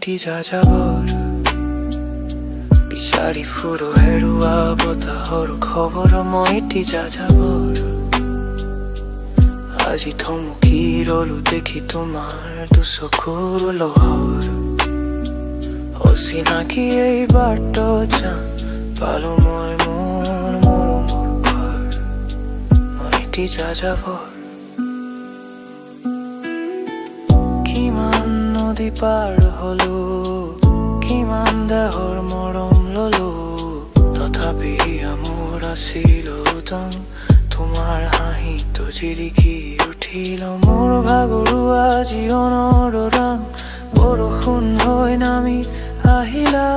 এটি যাযাবৰ বিচাৰি ফুৰো হেৰুৱা বতাহৰ খবৰ মই এটি যাযাবৰ আজি থমকি ৰলো দেখি তোমাৰ দুচকুৰ লোহৰ অচিনাকি এই বাটত যাম পালো মই মোৰ মৰমৰ ঘৰ মই এটি যাযাবৰ কিমান নদী পাৰ হলো কিমান দেহৰ মৰম ললো তথাপি মোৰ আছিল উদং তোমাৰ হাঁহিটো জিলিকি উঠিল মোৰ ভাগৰুৱা জীৱনৰ ৰং বৰষুণ হৈ নামি আহিলা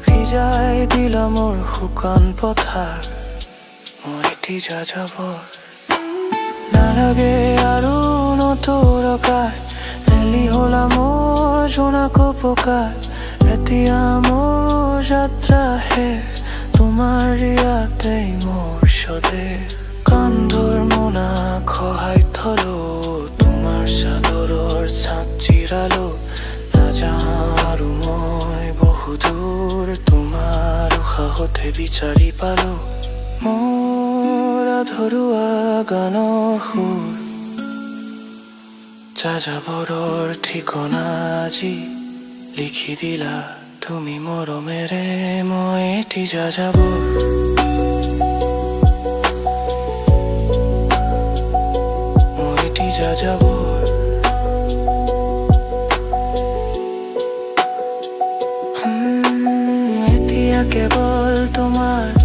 ভিজাই দিলা মোৰ শুকান পথাৰ মই এটি যাযাবৰ নালাগে আৰু নতুৰকাৰ এলি হলা মোৰ জোনাকো পকাৰ এতিয়া মোৰ যাত্ৰা হে তোমাৰ ইয়াতেই মোৰ স্বদেশ কান্ধৰ মোনা খহাই থলো তোমাৰ চাদৰৰ ছাপ জিৰালো নাযাওঁ আৰু মই বহু দূৰ তোমাৰ উশাহতে বিচাৰি পালো মোৰ আধৰুৱা গানৰ সুৰ যাযাবৰৰ ঠিকনা আজি লিখি দিলা তুমি মৰমেৰে মই এটি যাযাবৰ মই এটি যাযাবৰ এতিয়া কেৱল তোমাৰ